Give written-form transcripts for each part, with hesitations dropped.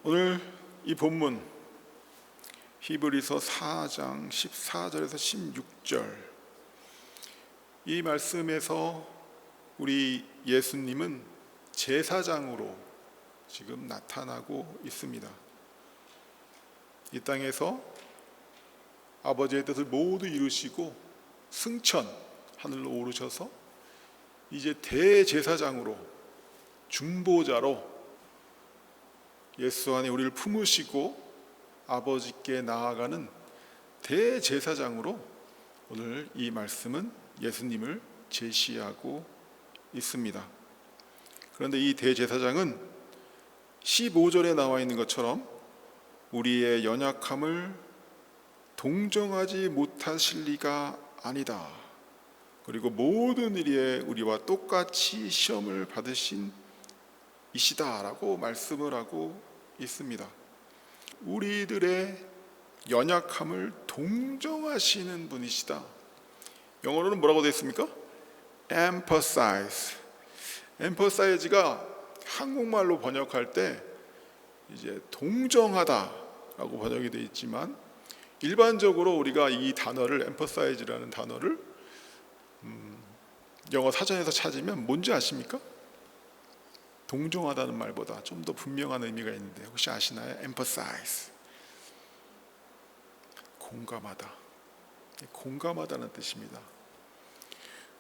오늘 이 본문 히브리서 4장 14절에서 16절 이 말씀에서 우리 예수님은 제사장으로 지금 나타나고 있습니다. 이 땅에서 아버지의 뜻을 모두 이루시고 승천 하늘로 오르셔서 이제 대제사장으로 중보자로 예수 안에 우리를 품으시고 아버지께 나아가는 대제사장으로 오늘 이 말씀은 예수님을 제시하고 있습니다. 그런데 이 대제사장은 15절에 나와 있는 것처럼 우리의 연약함을 동정하지 못하실 리가 아니다. 그리고 모든 일에 우리와 똑같이 시험을 받으신 이시다라고 말씀을 하고 있습니다. 우리들의 연약함을 동정하시는 분이시다. 영어로는 뭐라고 되어 있습니까? empathize. emphasize가 한국말로 번역할 때 이제 동정하다라고 번역이 되어 있지만 일반적으로 우리가 이 단어를 empathize라는 단어를 영어 사전에서 찾으면 뭔지 아십니까? 동정하다는 말보다 좀 더 분명한 의미가 있는데 혹시 아시나요? empathize. 공감하다. 공감하다는 뜻입니다.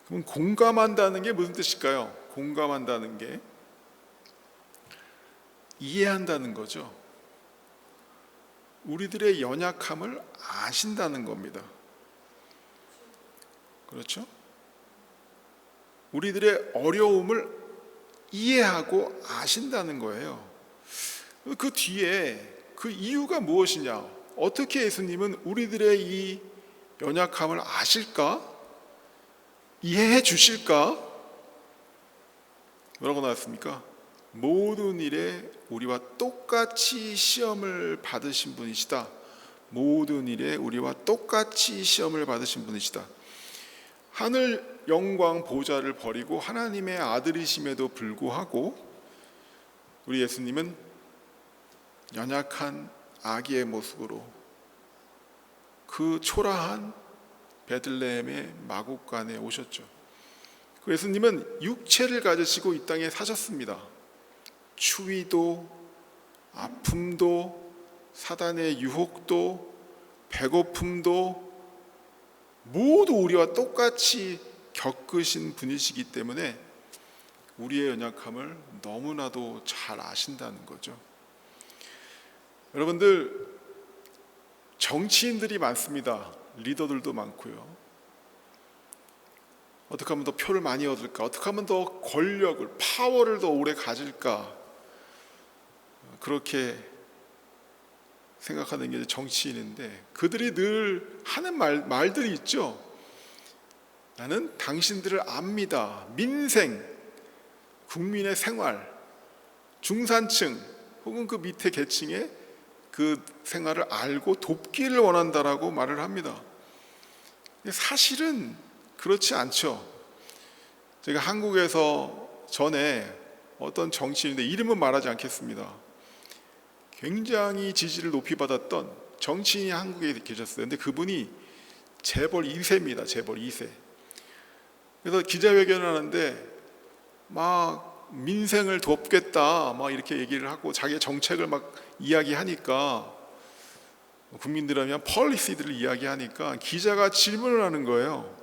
그럼 공감한다는 게 무슨 뜻일까요? 공감한다는 게 이해한다는 거죠. 우리들의 연약함을 아신다는 겁니다. 그렇죠? 우리들의 어려움을 이해하고 아신다는 거예요. 그 뒤에 그 이유가 무엇이냐? 어떻게 예수님은 우리들의 이 연약함을 아실까? 이해해 주실까? 뭐라고 나왔습니까? 모든 일에 우리와 똑같이 시험을 받으신 분이시다. 모든 일에 우리와 똑같이 시험을 받으신 분이시다. 하늘 영광 보좌를 버리고 하나님의 아들이심에도 불구하고 우리 예수님은 연약한 아기의 모습으로 그 초라한 베들레헴의 마국간에 오셨죠. 그 예수님은 육체를 가지시고 이 땅에 사셨습니다. 추위도 아픔도 사단의 유혹도 배고픔도 모두 우리와 똑같이 겪으신 분이시기 때문에 우리의 연약함을 너무나도 잘 아신다는 거죠. 여러분들, 정치인들이 많습니다. 리더들도 많고요. 어떻게 하면 더 표를 많이 얻을까? 어떻게 하면 더 권력을, 파워를 더 오래 가질까? 그렇게 생각하는 게 정치인인데 그들이 늘 하는 말들이 있죠. 나는 당신들을 압니다. 민생, 국민의 생활, 중산층 혹은 그 밑에 계층의 그 생활을 알고 돕기를 원한다라고 말을 합니다. 사실은 그렇지 않죠. 제가 한국에서 전에 어떤 정치인인데 이름은 말하지 않겠습니다. 굉장히 지지를 높이 받았던 정치인이 한국에 계셨어요. 근데 그분이 재벌 2세입니다. 재벌 2세. 그래서 기자회견을 하는데 막 민생을 돕겠다 막 이렇게 얘기를 하고 자기의 정책을 막 이야기하니까 국민들하면 폴리시들을 이야기하니까 기자가 질문을 하는 거예요.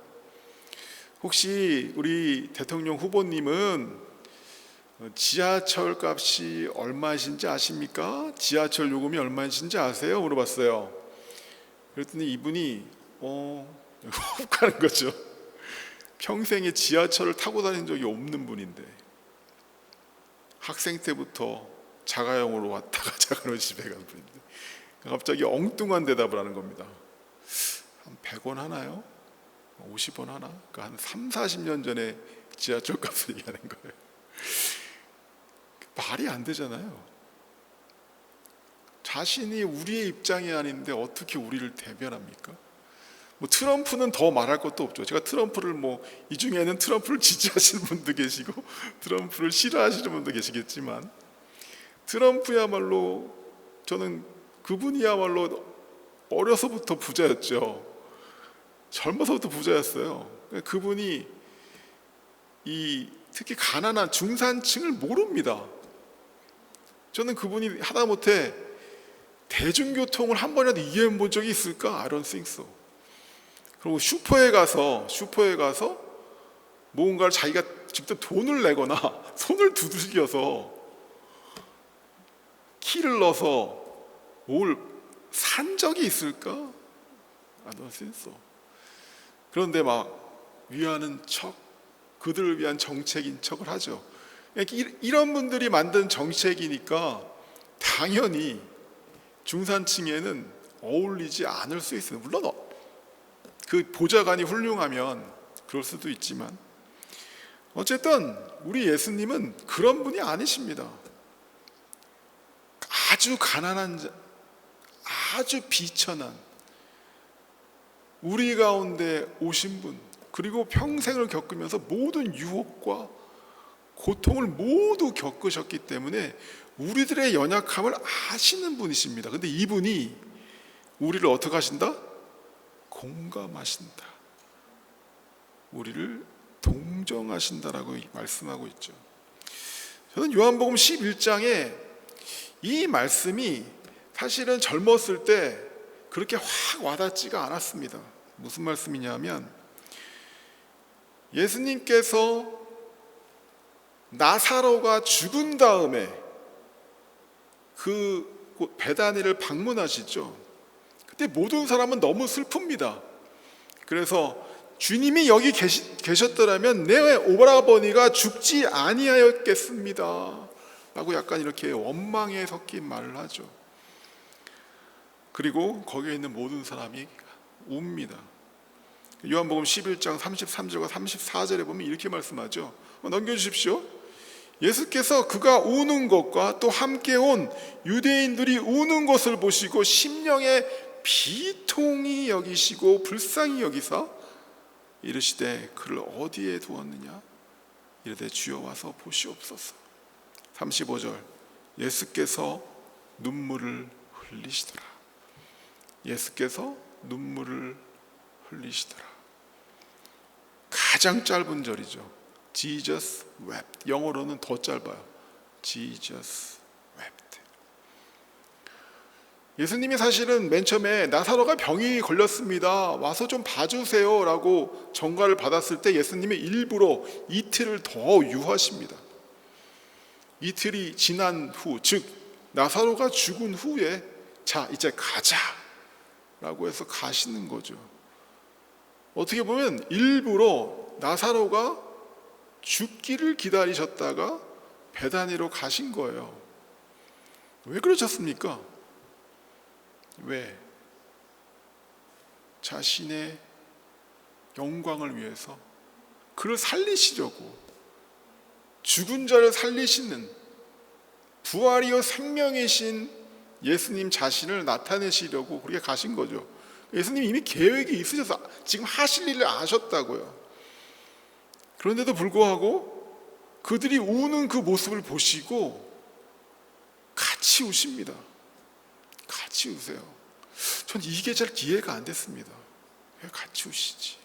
혹시 우리 대통령 후보님은 지하철 값이 얼마이신지 아십니까? 지하철 요금이 얼마이신지 아세요? 물어봤어요. 그랬더니 이분이 훅 가는 거죠. 평생에 지하철을 타고 다닌 적이 없는 분인데 학생 때부터 자가용으로 왔다가 자가로 집에 간 분인데 갑자기 엉뚱한 대답을 하는 겁니다. 한 100원 하나요? 50원 하나? 그러니까 한 3, 40년 전에 지하철 값을 얘기하는 거예요. 말이 안 되잖아요. 자신이 우리의 입장이 아닌데 어떻게 우리를 대변합니까? 뭐 트럼프는 더 말할 것도 없죠. 제가 트럼프를 이 중에는 트럼프를 지지하시는 분도 계시고 트럼프를 싫어하시는 분도 계시겠지만 트럼프야말로 저는 그분이야말로 어려서부터 부자였죠. 젊어서부터 부자였어요. 그분이 특히 가난한 중산층을 모릅니다. 저는 그분이 하다못해 대중교통을 한 번이라도 이해해 본 적이 있을까? I don't think so. 그리고 슈퍼에 가서 뭔가를 자기가 직접 돈을 내거나 손을 두들겨서 키를 넣어서 뭘 산 적이 있을까? I don't think so. 그런데 막 위하는 척, 그들을 위한 정책인 척을 하죠. 이런 분들이 만든 정책이니까 당연히 중산층에는 어울리지 않을 수 있어요. 물론 그 보좌관이 훌륭하면 그럴 수도 있지만 어쨌든 우리 예수님은 그런 분이 아니십니다. 아주 가난한 자, 아주 비천한 우리 가운데 오신 분, 그리고 평생을 겪으면서 모든 유혹과 고통을 모두 겪으셨기 때문에 우리들의 연약함을 아시는 분이십니다. 근데 이분이 우리를 어떻게 하신다? 공감하신다. 우리를 동정하신다라고 말씀하고 있죠. 저는 요한복음 11장에 이 말씀이 사실은 젊었을 때 그렇게 확 와닿지가 않았습니다. 무슨 말씀이냐면 예수님께서 나사로가 죽은 다음에 그 베다니를 방문하시죠. 그때 모든 사람은 너무 슬픕니다. 그래서 주님이 여기 계셨더라면 내 오라버니가 죽지 아니하였겠습니다 라고 약간 이렇게 원망에 섞인 말을 하죠. 그리고 거기에 있는 모든 사람이 웁니다. 요한복음 11장 33절과 34절에 보면 이렇게 말씀하죠. 넘겨주십시오. 예수께서 그가 우는 것과 또 함께 온 유대인들이 우는 것을 보시고 심령에 비통히 여기시고 불쌍히 여기사 이르시되 그를 어디에 두었느냐? 이르되 주여 와서 보시옵소서. 35절 예수께서 눈물을 흘리시더라. 예수께서 눈물을 흘리시더라. 가장 짧은 절이죠. Jesus wept. 영어로는 더 짧아요. Jesus wept. 예수님이 사실은 맨 처음에 나사로가 병이 걸렸습니다. 와서 좀 봐주세요 라고 전가를 받았을 때 예수님이 일부러 이틀을 더 유하십니다. 이틀이 지난 후, 즉 나사로가 죽은 후에 자 이제 가자 라고 해서 가시는 거죠. 어떻게 보면 일부러 나사로가 죽기를 기다리셨다가 베다니로 가신 거예요. 왜 그러셨습니까? 왜? 자신의 영광을 위해서 그를 살리시려고, 죽은 자를 살리시는 부활이요 생명이신 예수님 자신을 나타내시려고 그렇게 가신 거죠. 예수님이 이미 계획이 있으셔서 지금 하실 일을 아셨다고요. 그런데도 불구하고 그들이 우는 그 모습을 보시고 같이 우십니다. 같이 우세요. 전 이게 잘 이해가 안 됐습니다. 왜 같이 우시지?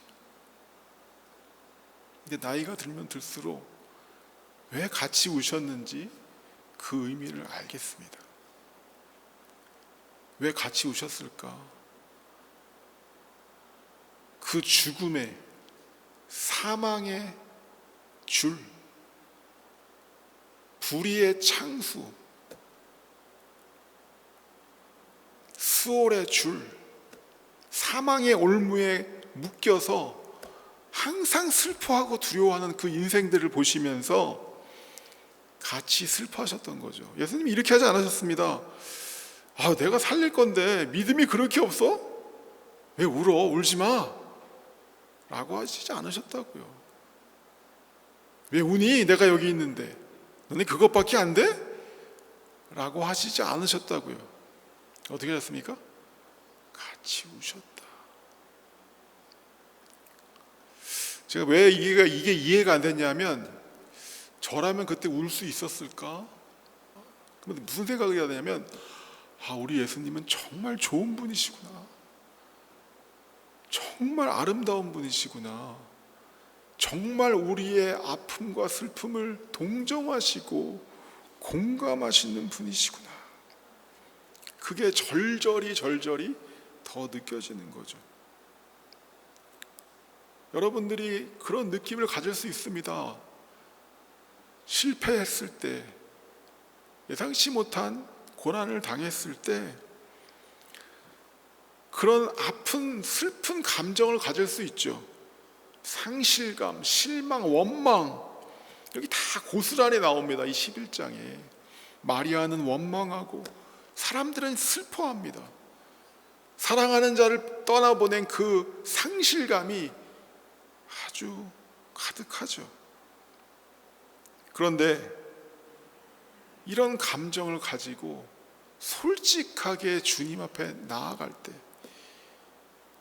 근데 나이가 들면 들수록 왜 같이 우셨는지 그 의미를 알겠습니다. 왜 같이 우셨을까? 그 죽음의, 사망의 줄, 불의의 창수, 수월의 줄, 사망의 올무에 묶여서 항상 슬퍼하고 두려워하는 그 인생들을 보시면서 같이 슬퍼하셨던 거죠. 예수님이 이렇게 하지 않으셨습니다. 아, 내가 살릴 건데 믿음이 그렇게 없어? 왜 울어? 울지 마 라고 하시지 않으셨다고요. 왜 우니? 내가 여기 있는데 너네 그것밖에 안 돼? 라고 하시지 않으셨다고요. 어떻게 하셨습니까? 같이 우셨다. 제가 왜 이게 이해가 안 됐냐면, 저라면 그때 울 수 있었을까? 그런데 무슨 생각을 해야 되냐면, 우리 예수님은 정말 좋은 분이시구나, 정말 아름다운 분이시구나, 정말 우리의 아픔과 슬픔을 동정하시고 공감하시는 분이시구나, 그게 절절히 더 느껴지는 거죠. 여러분들이 그런 느낌을 가질 수 있습니다. 실패했을 때, 예상치 못한 고난을 당했을 때 그런 아픈 슬픈 감정을 가질 수 있죠. 상실감, 실망, 원망, 여기 다 고스란히 나옵니다. 이 11장에 마리아는 원망하고 사람들은 슬퍼합니다. 사랑하는 자를 떠나보낸 그 상실감이 아주 가득하죠. 그런데 이런 감정을 가지고 솔직하게 주님 앞에 나아갈 때,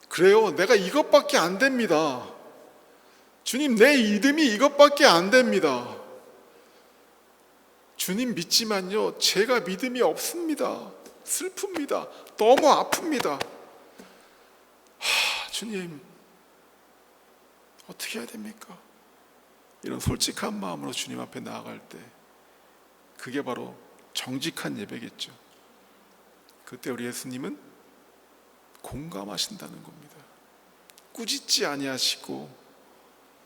그래요, 내가 이것밖에 안 됩니다. 주님, 내 믿음이 이것밖에 안 됩니다. 주님 믿지만요, 제가 믿음이 없습니다. 슬픕니다. 너무 아픕니다. 주님, 어떻게 해야 됩니까? 이런 솔직한 마음으로 주님 앞에 나아갈 때, 그게 바로 정직한 예배겠죠. 그때 우리 예수님은 공감하신다는 겁니다. 꾸짖지 아니하시고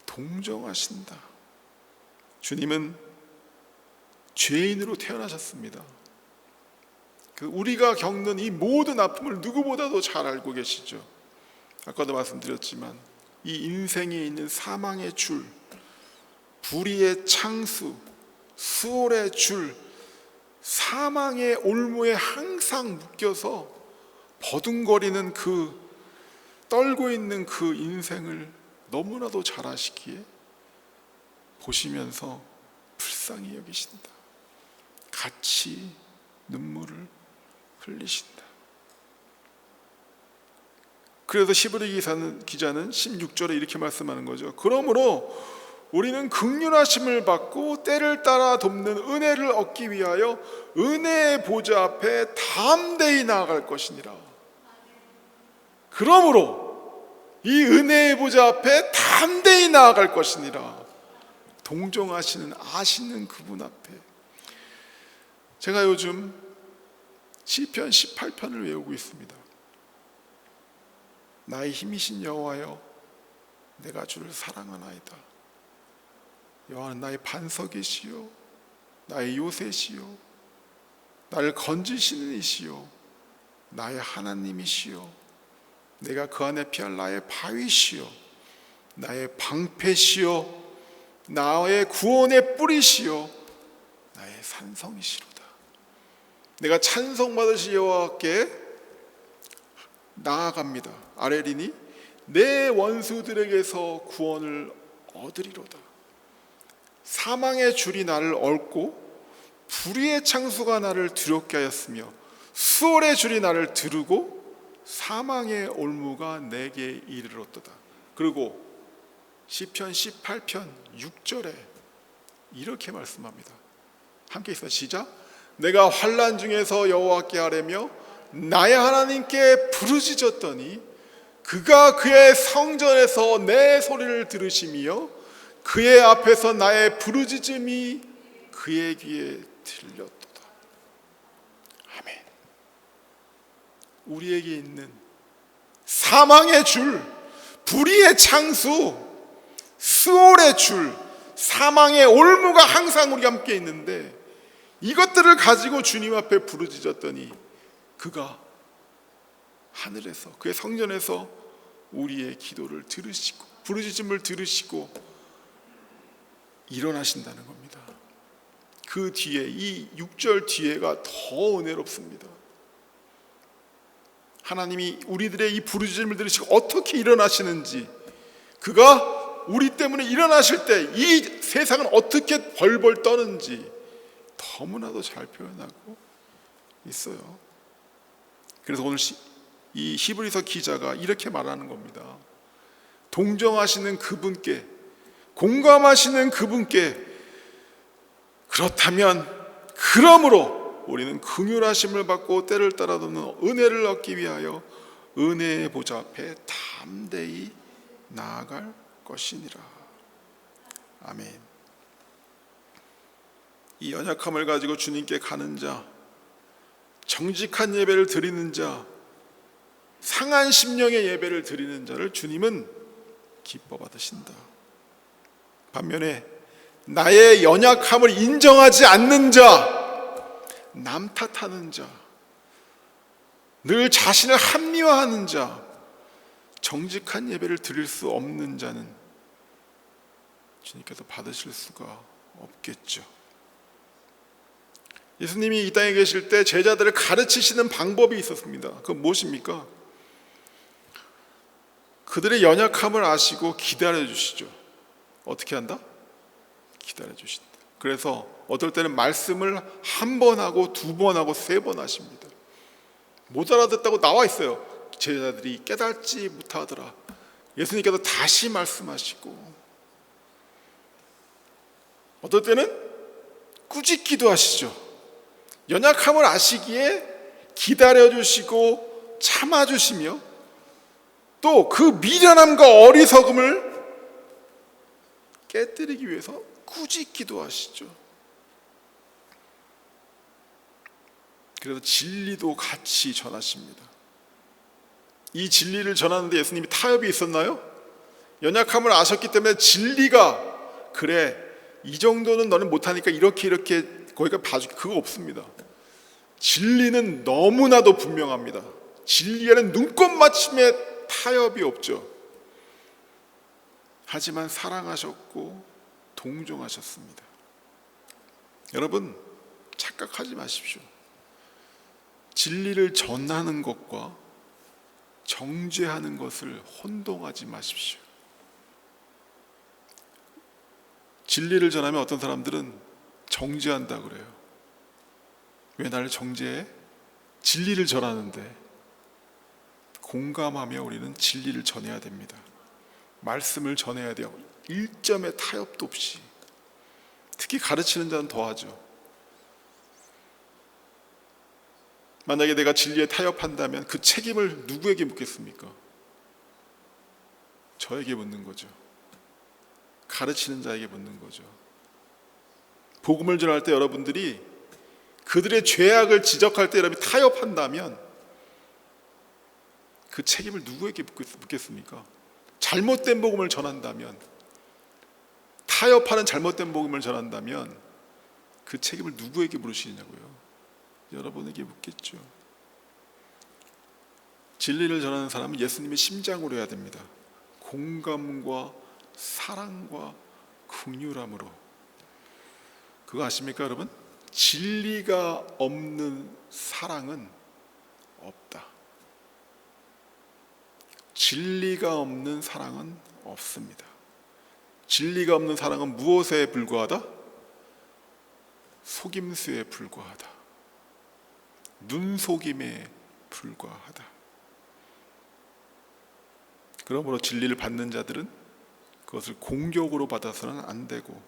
동정하신다. 주님은 죄인으로 태어나셨습니다. 우리가 겪는 이 모든 아픔을 누구보다도 잘 알고 계시죠. 아까도 말씀드렸지만 이 인생에 있는 사망의 줄, 불의의 창수, 수월의 줄, 사망의 올무에 항상 묶여서 버둥거리는 떨고 있는 그 인생을 너무나도 잘 아시기에 보시면서 불쌍히 여기신다. 같이 눈물을 흘리신다. 그래서 히브리 기자는 16절에 이렇게 말씀하는 거죠. 그러므로 우리는 긍휼하심을 받고 때를 따라 돕는 은혜를 얻기 위하여 은혜의 보좌 앞에 담대히 나아갈 것이니라. 그러므로 이 은혜의 보좌 앞에 담대히 나아갈 것이니라. 동정하시는, 아시는 그분 앞에. 제가 요즘 시편 18편을 외우고 있습니다. 나의 힘이신 여호와여, 내가 주를 사랑하나이다. 여호와는 나의 반석이시요 나의 요새시요 나를 건지시는 이시요 나의 하나님이시요 내가 그 안에 피할 나의 바위시요 나의 방패시요 나의 구원의 뿌리시요 나의 산성이시로다. 내가 찬송받으실 여호와께 나아갑니다. 아뢰리니 내 원수들에게서 구원을 얻으리로다. 사망의 줄이 나를 얽고 불의의 창수가 나를 두렵게 하였으며 수월의 줄이 나를 두르고 사망의 올무가 내게 이르렀도다. 그리고 시편 18편 6절에 이렇게 말씀합니다. 함께 있어 시작. 내가 환난 중에서 여호와께 아뢰며 나의 하나님께 부르짖었더니 그가 그의 성전에서 내 소리를 들으시며 그의 앞에서 나의 부르짖음이 그의 귀에 들렸도다. 아멘. 우리에게 있는 사망의 줄, 불의의 창수, 수월의 줄, 사망의 올무가 항상 우리와 함께 있는데 이것들을 가지고 주님 앞에 부르짖었더니 그가 하늘에서, 그의 성전에서 우리의 기도를 들으시고 부르짖음을 들으시고 일어나신다는 겁니다. 그 뒤에 이 6절 뒤에가 더 은혜롭습니다. 하나님이 우리들의 이 부르짖음을 들으시고 어떻게 일어나시는지, 그가 우리 때문에 일어나실 때 이 세상은 어떻게 벌벌 떠는지 너무나도 잘 표현하고 있어요. 그래서 오늘 이 히브리서 기자가 이렇게 말하는 겁니다. 동정하시는 그분께, 공감하시는 그분께, 그렇다면 그러므로 우리는 긍휼하심을 받고 때를 따라 돕는 은혜를 얻기 위하여 은혜의 보좌 앞에 담대히 나아갈 것이니라. 아멘. 이 연약함을 가지고 주님께 가는 자, 정직한 예배를 드리는 자, 상한 심령의 예배를 드리는 자를 주님은 기뻐 받으신다. 반면에 나의 연약함을 인정하지 않는 자, 남 탓하는 자, 늘 자신을 합리화하는 자, 정직한 예배를 드릴 수 없는 자는 주님께서 받으실 수가 없겠죠. 예수님이 이 땅에 계실 때 제자들을 가르치시는 방법이 있었습니다. 그건 무엇입니까? 그들의 연약함을 아시고 기다려 주시죠. 어떻게 한다? 기다려 주신다. 그래서 어떨 때는 말씀을 한 번 하고 두 번 하고 세 번 하십니다. 못 알아듣다고 나와 있어요. 제자들이 깨닫지 못하더라. 예수님께서 다시 말씀하시고, 어떨 때는 꾸짖기도 하시죠. 연약함을 아시기에 기다려 주시고 참아 주시며, 또 그 미련함과 어리석음을 깨뜨리기 위해서 꾸짖기도 하시죠. 그래서 진리도 같이 전하십니다. 이 진리를 전하는데 예수님이 타협이 있었나요? 연약함을 아셨기 때문에 진리가, 그래 이 정도는 너는 못하니까 이렇게 거기가 봐줄게, 그거 없습니다. 진리는 너무나도 분명합니다. 진리에는 눈꽃 맞춤에 타협이 없죠. 하지만 사랑하셨고 동정하셨습니다. 여러분, 착각하지 마십시오. 진리를 전하는 것과 정죄하는 것을 혼동하지 마십시오. 진리를 전하면 어떤 사람들은 정죄한다 그래요. 왜 나를 정죄해? 진리를 전하는데. 공감하며 우리는 진리를 전해야 됩니다. 말씀을 전해야 돼요. 일점의 타협도 없이. 특히 가르치는 자는 더하죠. 만약에 내가 진리에 타협한다면 그 책임을 누구에게 묻겠습니까? 저에게 묻는 거죠. 가르치는 자에게 묻는 거죠. 복음을 전할 때 여러분들이 그들의 죄악을 지적할 때 여러분이 타협한다면 그 책임을 누구에게 묻겠습니까? 잘못된 복음을 전한다면, 타협하는 잘못된 복음을 전한다면 그 책임을 누구에게 물으시냐고요? 여러분에게 묻겠죠. 진리를 전하는 사람은 예수님의 심장으로 해야 됩니다. 공감과 사랑과 긍휼함으로. 그거 아십니까 여러분? 진리가 없는 사랑은 없다. 진리가 없는 사랑은 없습니다. 진리가 없는 사랑은 무엇에 불과하다? 속임수에 불과하다. 눈속임에 불과하다. 그러므로 진리를 받는 자들은 그것을 공격으로 받아서는 안 되고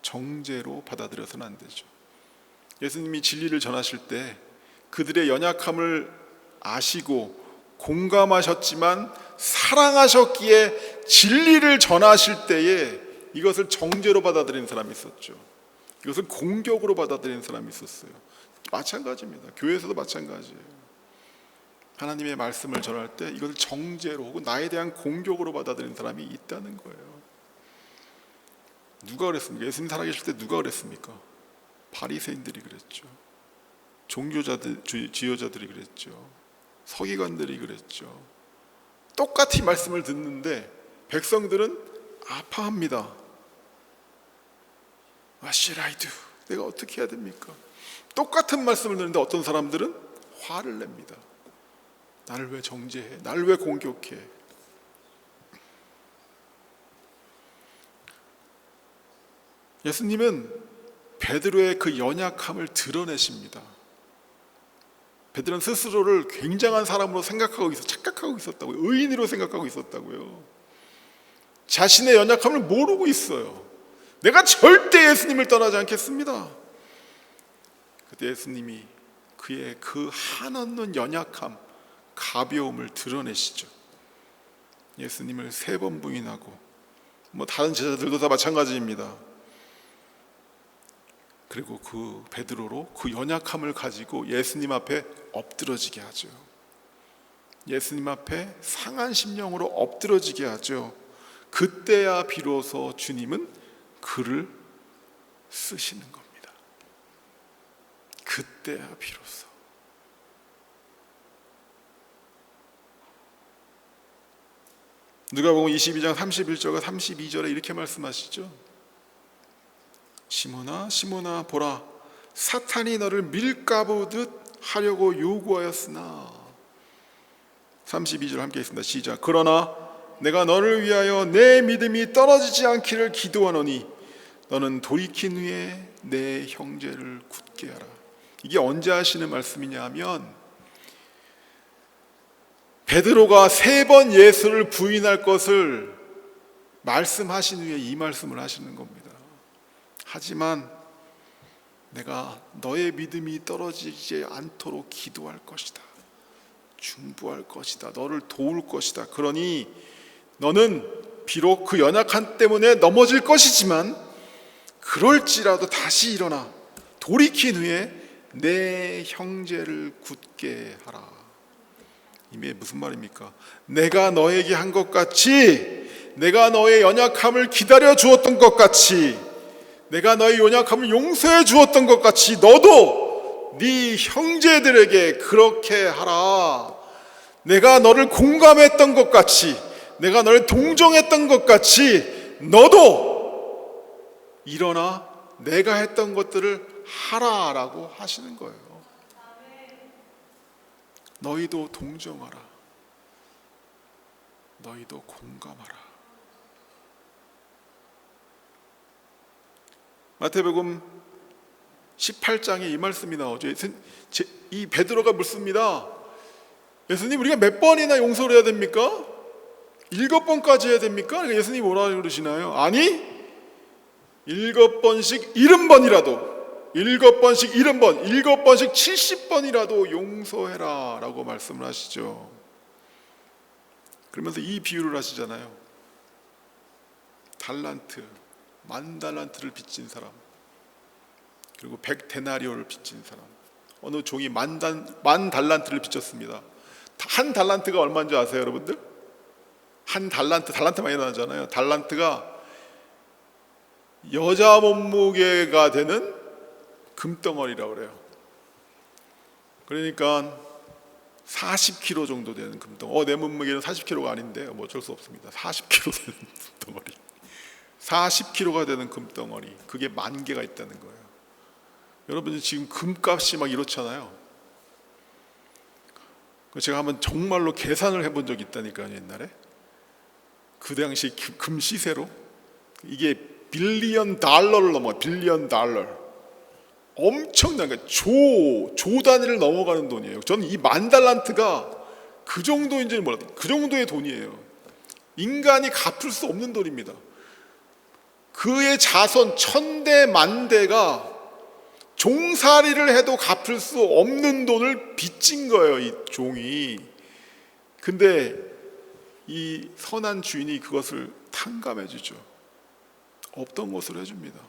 정죄로 받아들여서는 안 되죠. 예수님이 진리를 전하실 때 그들의 연약함을 아시고 공감하셨지만 사랑하셨기에 진리를 전하실 때에 이것을 정죄로 받아들이는 사람이 있었죠. 이것을 공격으로 받아들이는 사람이 있었어요. 마찬가지입니다. 교회에서도 마찬가지예요. 하나님의 말씀을 전할 때 이것을 정죄로 혹은 나에 대한 공격으로 받아들이는 사람이 있다는 거예요. 누가 그랬습니까? 예수님 살아계실 때 누가 그랬습니까? 바리새인들이 그랬죠. 종교자들, 지도자들이 그랬죠. 서기관들이 그랬죠. 똑같이 말씀을 듣는데 백성들은 아파합니다. What should I do? 내가 어떻게 해야 됩니까? 똑같은 말씀을 듣는데 어떤 사람들은 화를 냅니다. 나를 왜 정죄해? 나를 왜 공격해? 예수님은 베드로의 그 연약함을 드러내십니다. 베드로는 스스로를 굉장한 사람으로 착각하고 있었다고요. 의인으로 생각하고 있었다고요. 자신의 연약함을 모르고 있어요. 내가 절대 예수님을 떠나지 않겠습니다. 그때 예수님이 그의 그 한없는 연약함, 가벼움을 드러내시죠. 예수님을 3번 부인하고, 다른 제자들도 다 마찬가지입니다. 그리고 그 베드로로 그 연약함을 가지고 예수님 앞에 엎드러지게 하죠. 예수님 앞에 상한 심령으로 엎드러지게 하죠. 그때야 비로소 주님은 그를 쓰시는 겁니다. 그때야 비로소. 누가복음 22장 31절과 32절에 이렇게 말씀하시죠. 시몬아 시몬아 보라, 사탄이 너를 밀가부듯 하려고 요구하였으나. 32절 함께 있습니다. 시작. 그러나 내가 너를 위하여 내 믿음이 떨어지지 않기를 기도하노니 너는 돌이킨 후에 내 형제를 굳게 하라. 이게 언제 하시는 말씀이냐 하면, 베드로가 3번 예수를 부인할 것을 말씀하신 후에 이 말씀을 하시는 겁니다. 하지만 내가 너의 믿음이 떨어지지 않도록 기도할 것이다. 중보할 것이다. 너를 도울 것이다. 그러니 너는 비록 그 연약함 때문에 넘어질 것이지만 그럴지라도 다시 일어나 돌이킨 후에 내 형제를 굳게 하라. 이게 무슨 말입니까? 내가 너에게 한 것 같이, 내가 너의 연약함을 기다려 주었던 것 같이, 내가 너의 연약함을 용서해 주었던 것 같이 너도 네 형제들에게 그렇게 하라. 내가 너를 공감했던 것 같이, 내가 너를 동정했던 것 같이 너도 일어나 내가 했던 것들을 하라라고 하시는 거예요. 너희도 동정하라. 너희도 공감하라. 마태복음 18장에 이 말씀이 나오죠. 이 베드로가 묻습니다. 예수님, 우리가 몇 번이나 용서를 해야 됩니까? 7번까지 해야 됩니까? 그러니까 예수님이 뭐라고 그러시나요? 아니, 7번씩 70번이라도, 7번씩 70번, 7번씩 70번이라도 용서해라 라고 말씀을 하시죠. 그러면서 이 비유를 하시잖아요. 달란트, 10,000달란트를 빚진 사람, 그리고 100데나리오를 빚진 사람. 어느 종이 10,000달란트를 빚졌습니다. 한 달란트가 얼마인 줄 아세요, 여러분들? 한 달란트 많이 나오잖아요. 달란트가 여자 몸무게가 되는 금덩어리라고 그래요. 그러니까 40kg 정도 되는 금덩어리. 내 몸무게는 40kg가 아닌데 어쩔 수 없습니다. 40kg 되는 금덩어리, 40kg가 되는 금덩어리, 그게 10,000개가 있다는 거예요. 여러분, 지금 금값이 막 이렇잖아요. 제가 한번 정말로 계산을 해본 적이 있다니까요. 옛날에 그 당시 금 시세로 이게 빌리언 달러를 넘어요. 빌리언 달러. 엄청난 거예요. 조 단위를 넘어가는 돈이에요. 저는 이 10,000달란트가 그 정도인지는 몰랐어요. 그 정도의 돈이에요. 인간이 갚을 수 없는 돈입니다. 그의 자손 1000대 10,000대가 종살이를 해도 갚을 수 없는 돈을 빚진 거예요, 이 종이. 근데 이 선한 주인이 그것을 탕감해 주죠. 없던 것으로 해줍니다.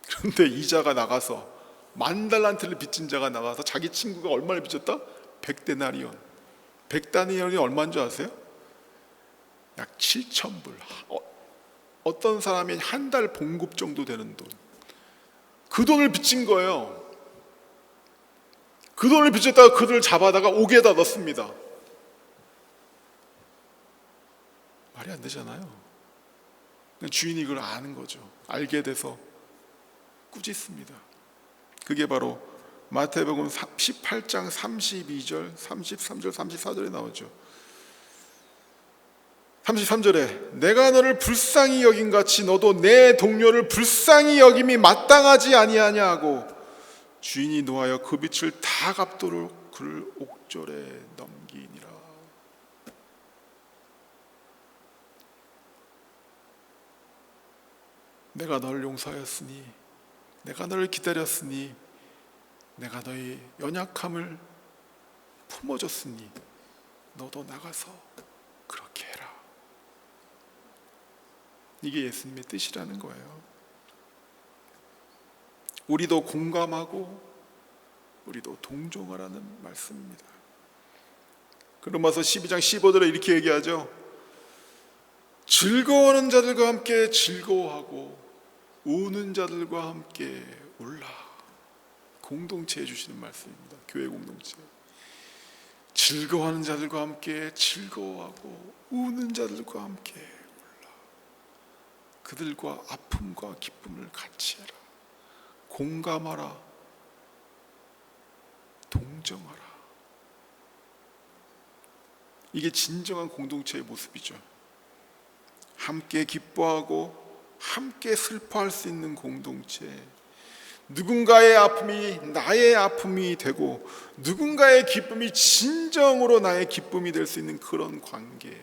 그런데 이자가 나가서 10,000달란트를 빚진 자가 나가서 자기 친구가 얼마를 빚졌다? 100데나리온. 100데나리온이 얼마인 줄 아세요? 약 7,000불. 어떤 사람이 한 달 봉급 정도 되는 돈. 그 돈을 빚진 거예요. 그 돈을 빚졌다가 그들을 잡아다가 옥에다 넣습니다. 말이 안 되잖아요. 주인이 그걸 아는 거죠. 알게 돼서 꾸짖습니다. 그게 바로 마태복음 18장 32절, 33절, 34절에 나오죠. 33절에 내가 너를 불쌍히 여긴 같이 너도 내 동료를 불쌍히 여김이 마땅하지 아니하냐 하고 주인이 노하여 그 빚을 다 갚도록 그를 옥졸에 넘기니라. 내가 너를 용서하였으니, 내가 너를 기다렸으니 내가 너의 연약함을 품어줬으니 너도 나가서 그렇게 해라. 이게 예수님의 뜻이라는 거예요. 우리도 공감하고 우리도 동정하라는 말씀입니다. 로마서 12장 15절에 이렇게 얘기하죠. 즐거워하는 자들과 함께 즐거워하고 우는 자들과 함께 울라. 공동체 해주시는 말씀입니다. 교회 공동체. 즐거워하는 자들과 함께 즐거워하고 우는 자들과 함께 울라. 그들과 아픔과 기쁨을 같이 해라. 공감하라. 동정하라. 이게 진정한 공동체의 모습이죠. 함께 기뻐하고 함께 슬퍼할 수 있는 공동체. 누군가의 아픔이 나의 아픔이 되고 누군가의 기쁨이 진정으로 나의 기쁨이 될 수 있는 그런 관계.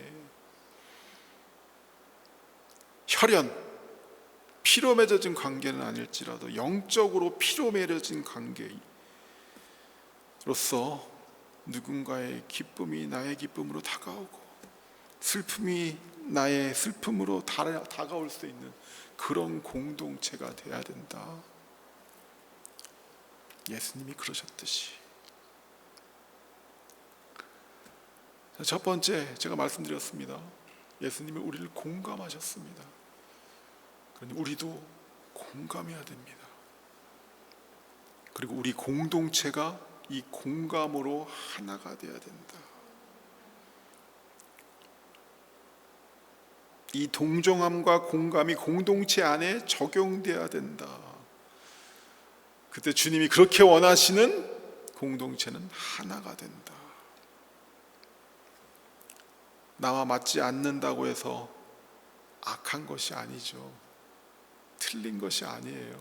혈연, 피로 맺어진 관계는 아닐지라도 영적으로 피로 맺어진 관계로서 누군가의 기쁨이 나의 기쁨으로 다가오고 슬픔이 나의 슬픔으로 다가올 수 있는 그런 공동체가 돼야 된다. 예수님이 그러셨듯이. 첫 번째 제가 말씀드렸습니다. 예수님은 우리를 공감하셨습니다. 그러니 우리도 공감해야 됩니다. 그리고 우리 공동체가 이 공감으로 하나가 되어야 된다. 이 동정함과 공감이 공동체 안에 적용돼야 된다. 그때 주님이 그렇게 원하시는 공동체는 하나가 된다. 나와 맞지 않는다고 해서 악한 것이 아니죠. 틀린 것이 아니에요.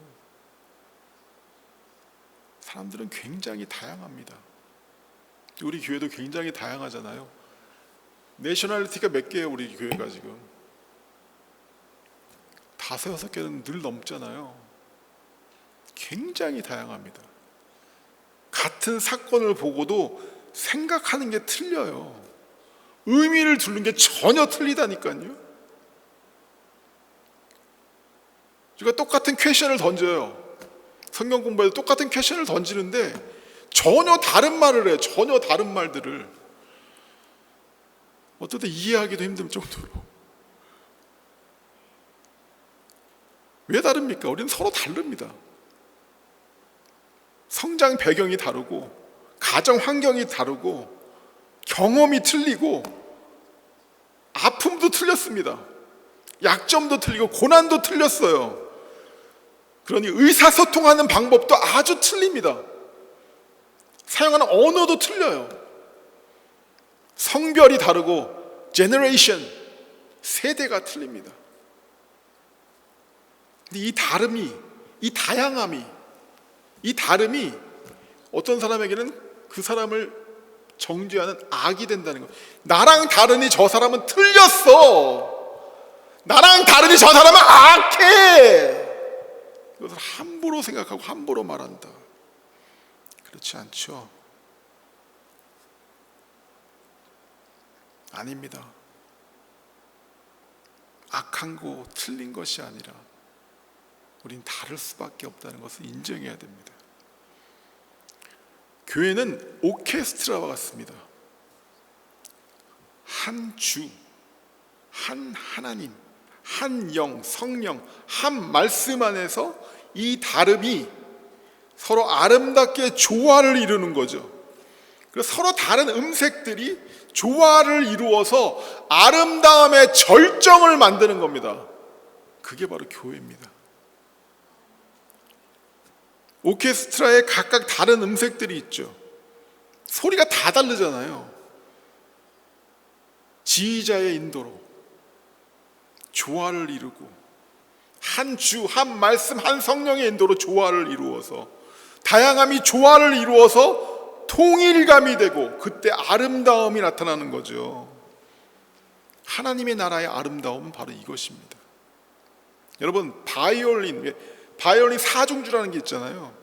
사람들은 굉장히 다양합니다. 우리 교회도 굉장히 다양하잖아요. 내셔널리티가 몇 개예요? 우리 교회가 지금 5, 6개는 늘 넘잖아요. 굉장히 다양합니다. 같은 사건을 보고도 생각하는 게 틀려요. 의미를 두는 게 전혀 틀리다니까요. 우리가 똑같은 퀘션을 던져요. 성경 공부할 때 똑같은 퀘션을 던지는데 전혀 다른 말을 해요. 전혀 다른 말들을. 어떨 때 이해하기도 힘든 정도로. 왜 다릅니까? 우리는 서로 다릅니다. 성장 배경이 다르고 가정 환경이 다르고 경험이 틀리고 아픔도 틀렸습니다. 약점도 틀리고 고난도 틀렸어요. 그러니 의사소통하는 방법도 아주 틀립니다. 사용하는 언어도 틀려요. 성별이 다르고 제너레이션, 세대가 틀립니다. 근데 이 다름이, 이 다양함이, 이 다름이 어떤 사람에게는 그 사람을 정죄하는 악이 된다는 거예요. 나랑 다르니 저 사람은 틀렸어. 나랑 다르니 저 사람은 악해. 이것을 함부로 생각하고 함부로 말한다. 그렇지 않죠. 아닙니다. 악한 거 틀린 것이 아니라 우린 다를 수밖에 없다는 것을 인정해야 됩니다. 교회는 오케스트라와 같습니다. 한 주, 한 하나님, 한 영, 성령, 한 말씀 안에서 이 다름이 서로 아름답게 조화를 이루는 거죠. 그래서 서로 다른 음색들이 조화를 이루어서 아름다움의 절정을 만드는 겁니다. 그게 바로 교회입니다. 오케스트라에 각각 다른 음색들이 있죠. 소리가 다 다르잖아요. 지휘자의 인도로 조화를 이루고 한 주, 한 말씀, 한 성령의 인도로 조화를 이루어서 다양함이 조화를 이루어서 통일감이 되고 그때 아름다움이 나타나는 거죠. 하나님의 나라의 아름다움은 바로 이것입니다. 여러분 바이올린 사중주라는 게 있잖아요.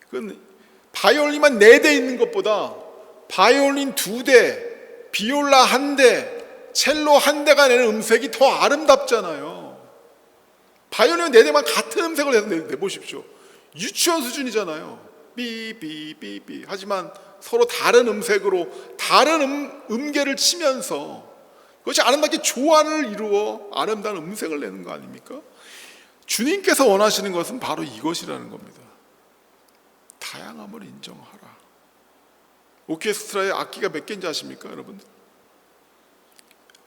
그건 바이올린만 4대 있는 것보다 바이올린 2대, 비올라 1대, 첼로 1대가 내는 음색이 더 아름답잖아요. 바이올린 4대만 같은 음색을 해서 내보십시오. 유치원 수준이잖아요. 삐삐삐삐. 하지만 서로 다른 음색으로 다른 음계를 치면서 그것이 아름답게 조화를 이루어 아름다운 음색을 내는 거 아닙니까? 주님께서 원하시는 것은 바로 이것이라는 겁니다. 다양함을 인정하라. 오케스트라의 악기가 몇 개인지 아십니까, 여러분?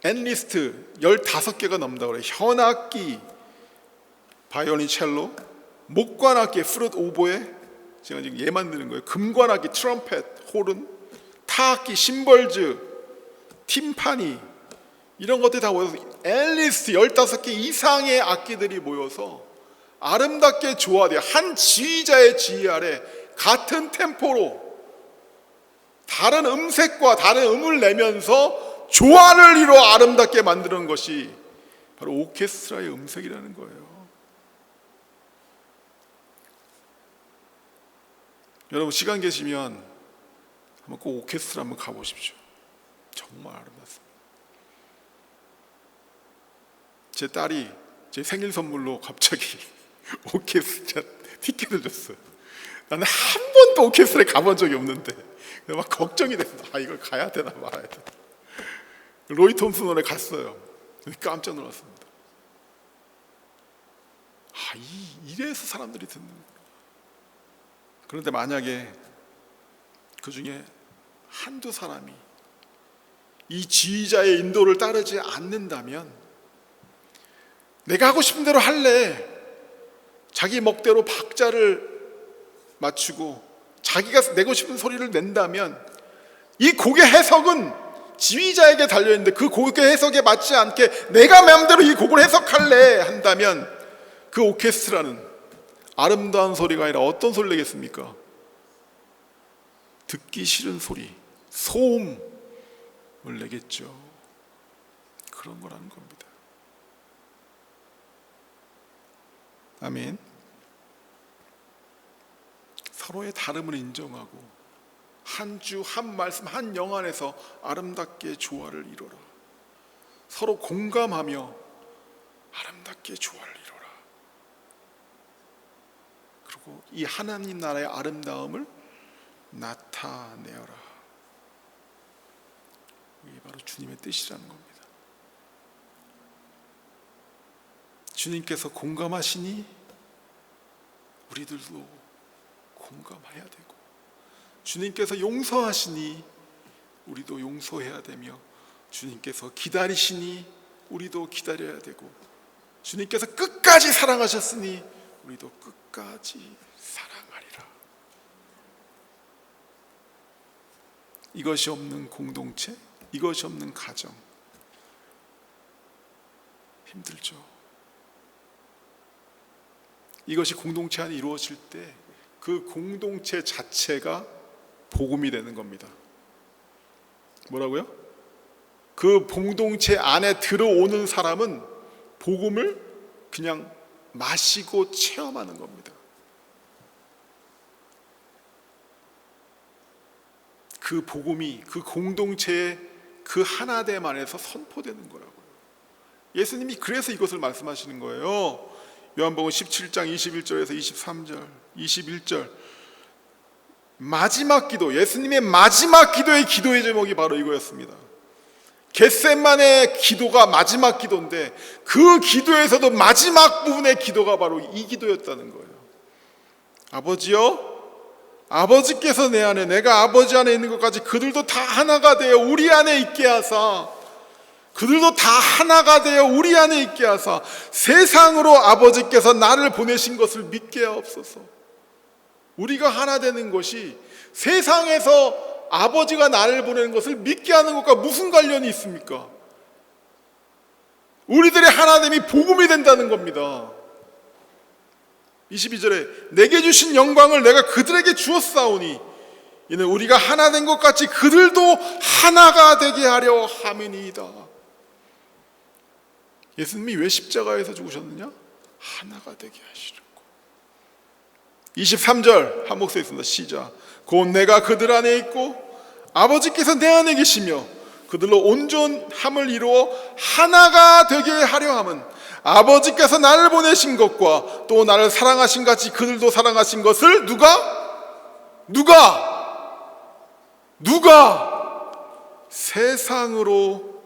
엔리스트 15개가 넘는다고 그래요. 현악기, 바이올린, 첼로, 목관악기, 플룻, 오보에, 제가 지금 얘 만드는 거예요. 금관악기, 트럼펫, 호른, 타악기, 심벌즈, 팀파니, 이런 것들이 다 모여서 엔리스트 15개 이상의 악기들이 모여서 아름답게 조화되어 한 지휘자의 지휘 아래 같은 템포로 다른 음색과 다른 음을 내면서 조화를 이루어 아름답게 만드는 것이 바로 오케스트라의 음색이라는 거예요. 여러분 시간 계시면 한번 꼭 오케스트라 한번 가보십시오. 정말 아름답습니다. 제 딸이 제 생일 선물로 갑자기 오케스트라 티켓을 줬어요. 나는 한 번도 오케스트라에 가본 적이 없는데 막 걱정이 됐어. 이걸 가야 되나 말아야 되나. 로이 톰슨 노래 갔어요. 깜짝 놀랐습니다. 이래서 사람들이 듣는구나. 그런데 만약에 그 중에 한두 사람이 이 지휘자의 인도를 따르지 않는다면 내가 하고 싶은 대로 할래, 자기 멋대로 박자를 맞추고 자기가 내고 싶은 소리를 낸다면 이 곡의 해석은 지휘자에게 달려있는데 그 곡의 해석에 맞지 않게 내가 마음대로 이 곡을 해석할래 한다면 그 오케스트라는 아름다운 소리가 아니라 어떤 소리를 내겠습니까? 듣기 싫은 소리, 소음을 내겠죠. 그런 거라는 겁니다. 아멘. 서로의 다름을 인정하고 한 주, 한 말씀, 한 영 안에서 아름답게 조화를 이루라. 서로 공감하며 아름답게 조화를 이루라. 그리고 이 하나님 나라의 아름다움을 나타내어라. 이게 바로 주님의 뜻이라는 겁니다. 주님께서 공감하시니 우리들도 공감해야 되고, 주님께서 용서하시니 우리도 용서해야 되며, 주님께서 기다리시니 우리도 기다려야 되고, 주님께서 끝까지 사랑하셨으니 우리도 끝까지 사랑하리라. 이것이 없는 공동체, 이것이 없는 가정 힘들죠. 이것이 공동체 안에 이루어질 때 그 공동체 자체가 복음이 되는 겁니다. 뭐라고요? 그 공동체 안에 들어오는 사람은 복음을 그냥 마시고 체험하는 겁니다. 그 복음이 그 공동체의 그 하나됨 안에서 선포되는 거라고요. 예수님이 그래서 이것을 말씀하시는 거예요. 요한복음 17장 21절에서 23절, 21절 마지막 기도, 예수님의 마지막 기도의 기도의 제목이 바로 이거였습니다. 겟세마네 기도가 마지막 기도인데 그 기도에서도 마지막 부분의 기도가 바로 이 기도였다는 거예요. 아버지여, 아버지께서 내 안에, 내가 아버지 안에 있는 것까지 그들도 다 하나가 되어 우리 안에 있게 하사, 그들도 다 하나가 되어 우리 안에 있게 하사 세상으로 아버지께서 나를 보내신 것을 믿게 하옵소서. 우리가 하나 되는 것이 세상에서 아버지가 나를 보내는 것을 믿게 하는 것과 무슨 관련이 있습니까? 우리들의 하나됨이 복음이 된다는 겁니다. 22절에 내게 주신 영광을 내가 그들에게 주었사오니 이는 우리가 하나 된 것 같이 그들도 하나가 되게 하려 함이니이다. 예수님이 왜 십자가에서 죽으셨느냐? 하나가 되게 하시려고. 23절 한 목소리 있습니다. 시작. 곧 내가 그들 안에 있고 아버지께서 내 안에 계시며 그들로 온전함을 이루어 하나가 되게 하려 함은 아버지께서 나를 보내신 것과 또 나를 사랑하신 같이 그들도 사랑하신 것을 누가 세상으로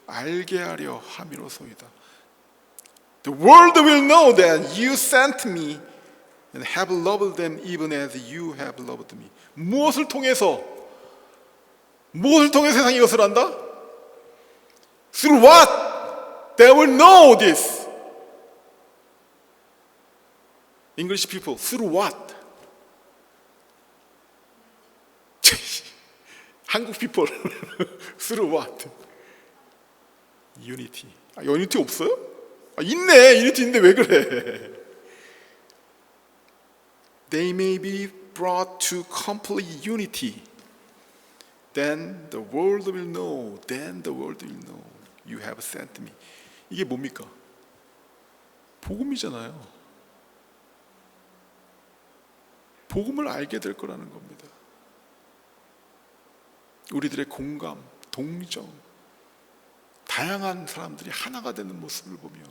알게 하려 함이로소이다. The world will know that you sent me and have loved them even as you have loved me. 무엇을 통해서 세상이 이것을 안다? Through what? They will know this. English people, through what? 한국 people, through what? Unity. 유니티 없어요? 있네. 유니티 있는데 왜 그래? They may be brought to complete unity. Then the world will know. Then the world will know. You have sent me. 이게 뭡니까? 복음이잖아요. 복음을 알게 될 거라는 겁니다. 우리들의 공감, 동정, 다양한 사람들이 하나가 되는 모습을 보며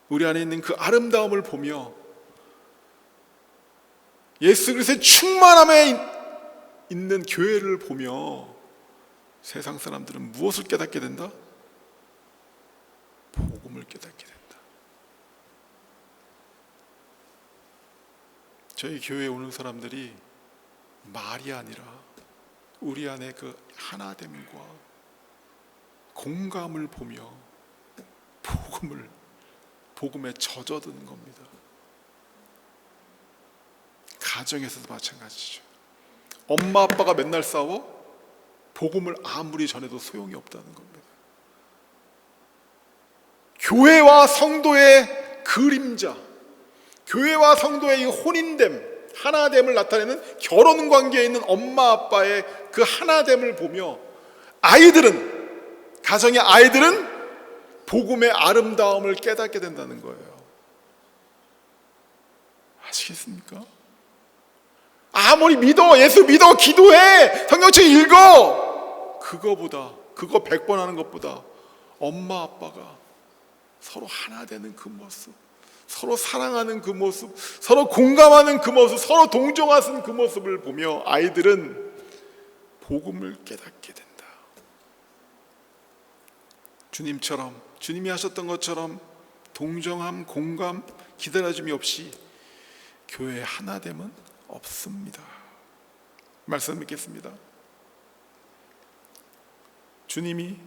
우리 안에 있는 그 아름다움을 보며 예수 그리스도의 충만함에 있는 교회를 보며 세상 사람들은 무엇을 깨닫게 된다? 복음을 깨닫게 된다. 저희 교회에 오는 사람들이 말이 아니라 우리 안에 그 하나됨과 공감을 보며 복음에 젖어드는 겁니다. 가정에서도 마찬가지죠. 엄마 아빠가 맨날 싸워 복음을 아무리 전해도 소용이 없다는 겁니다. 교회와 성도의 그림자, 교회와 성도의 이 혼인됨, 하나됨을 나타내는 결혼 관계에 있는 엄마 아빠의 그 하나됨을 보며 가정의 아이들은 복음의 아름다움을 깨닫게 된다는 거예요. 아시겠습니까? 아무리 믿어, 예수 믿어, 기도해, 성경책 읽어, 그거 100번 하는 것보다 엄마 아빠가 서로 하나 되는 그 모습, 서로 사랑하는 그 모습, 서로 공감하는 그 모습, 서로 동정하는 그 모습을 보며 아이들은 복음을 깨닫게 된다. 주님이 하셨던 것처럼 동정함, 공감, 기다려줌이 없이 교회의 하나됨은 없습니다. 말씀 믿겠습니다. 주님이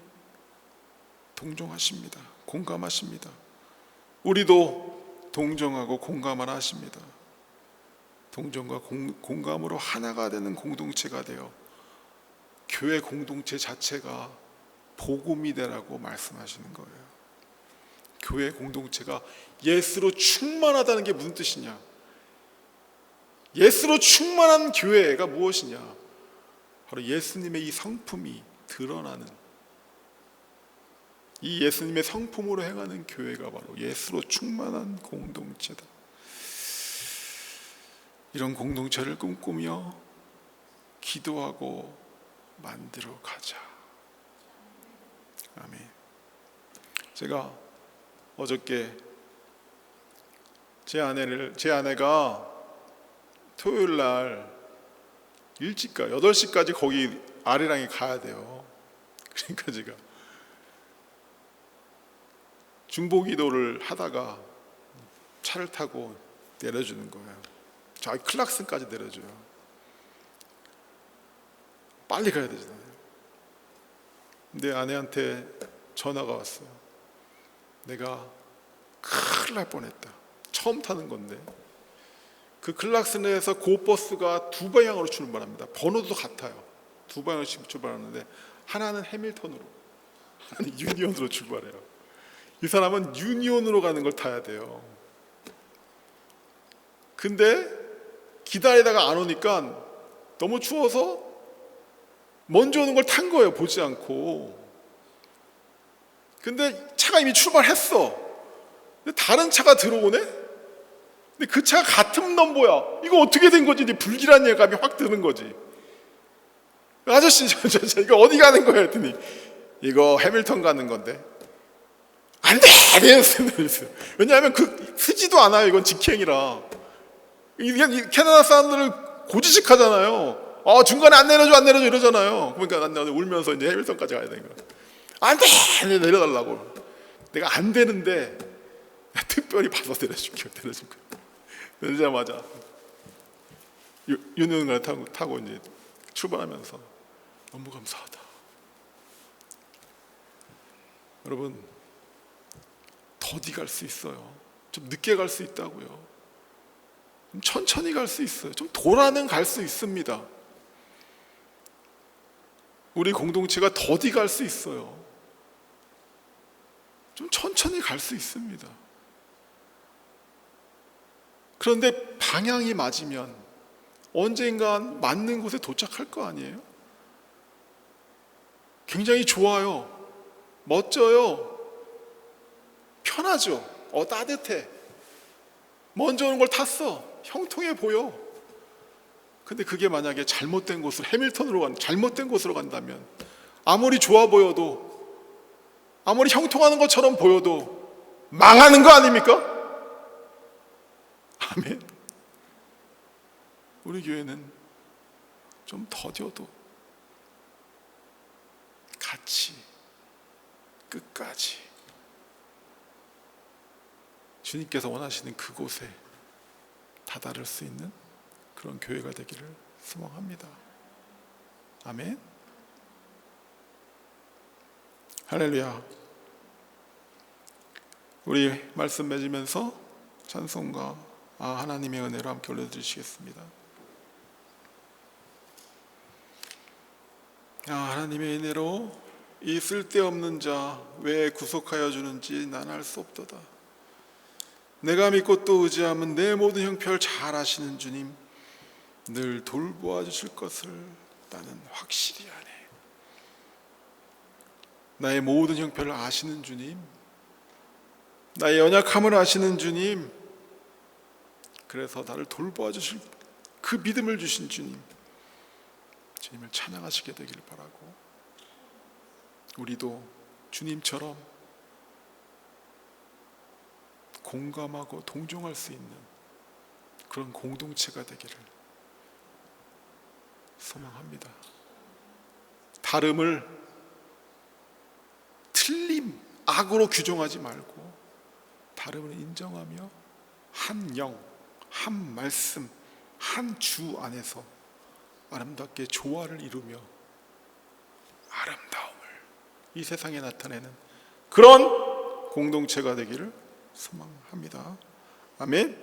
동정하십니다. 공감하십니다. 우리도 동정하고 공감을 하십니다. 동정과 공감으로 하나가 되는 공동체가 되어 교회 공동체 자체가 복음이 되라고 말씀하시는 거예요. 교회 공동체가 예수로 충만하다는 게 무슨 뜻이냐? 예수로 충만한 교회가 무엇이냐? 바로 예수님의 이 성품이 드러나는, 이 예수님의 성품으로 행하는 교회가 바로 예수로 충만한 공동체다. 이런 공동체를 꿈꾸며 기도하고 만들어 가자. 아멘. 제가 어저께 제 아내가 토요일 날 일찍 가요. 8시까지 거기 아리랑에 가야 돼요. 그러니까 제가 중보기도를 하다가 차를 타고 내려주는 거예요. 저 클락슨까지 내려줘요. 빨리 가야 되잖아요. 근데 아내한테 전화가 왔어요. 내가 큰일 날 뻔했다. 처음 타는 건데 그 클락슨에서 고버스가 두 방향으로 출발합니다. 번호도 같아요. 두 방향씩 출발하는데 하나는 해밀턴으로, 하나는 유니온으로 출발해요. 이 사람은 유니온으로 가는 걸 타야 돼요. 근데 기다리다가 안 오니까 너무 추워서 먼저 오는 걸 탄 거예요. 보지 않고. 근데 차가 이미 출발했어. 근데 다른 차가 들어오네? 근데 근데 그 차가 같은 넘버야. 이거 어떻게 된 거지? 이제 불길한 예감이 확 드는 거지. 아저씨, 이거 어디 가는 거야? 했더니 이거 해밀턴 가는 건데. 안 돼! 왜냐하면 그 쓰지도 않아요. 이건 직행이라. 이게 캐나다 사람들은 고지식하잖아요. 중간에 안 내려줘 이러잖아요. 그러니까 난 울면서 이제 해밀턴까지 가야 되는 거야. 안 돼! 내려달라고. 내가 안 되는데 특별히 봐서 내려준 거야. 내리자마자 윤영을 타고 이제 출발하면서 너무 감사하다. 여러분, 더디 갈 수 있어요. 좀 늦게 갈 수 있다고요. 좀 천천히 갈 수 있어요. 좀 돌아는 갈 수 있습니다. 우리 공동체가 더디 갈 수 있어요. 좀 천천히 갈 수 있습니다. 그런데 방향이 맞으면 언젠간 맞는 곳에 도착할 거 아니에요? 굉장히 좋아요. 멋져요. 편하죠. 따뜻해. 먼저 오는 걸 탔어. 형통해 보여. 근데 그게 만약에 잘못된 곳으로, 잘못된 곳으로 간다면 아무리 좋아 보여도, 아무리 형통하는 것처럼 보여도 망하는 거 아닙니까? 아멘. 우리 교회는 좀 더뎌도 같이 끝까지 주님께서 원하시는 그곳에 다다를 수 있는 그런 교회가 되기를 소망합니다. 아멘. 할렐루야. 우리 말씀 맺으면서 찬송가 하나님의 은혜로 함께 올려드리시겠습니다. 하나님의 은혜로 이 쓸데없는 자 왜 구속하여 주는지 난 알 수 없도다. 내가 믿고 또 의지하면 내 모든 형편을 잘 아시는 주님, 늘 돌보아 주실 것을 나는 확실히 아네. 나의 모든 형편을 아시는 주님, 나의 연약함을 아시는 주님, 그래서 나를 돌보아 주실 그 믿음을 주신 주님, 주님을 찬양하시게 되기를 바라고, 우리도 주님처럼 공감하고 동정할 수 있는 그런 공동체가 되기를 소망합니다. 다름을 틀림, 악으로 규정하지 말고 다름을 인정하며 한 영, 한 말씀, 한 주 안에서 아름답게 조화를 이루며 아름다움을 이 세상에 나타내는 그런 공동체가 되기를 소망합니다. 아멘.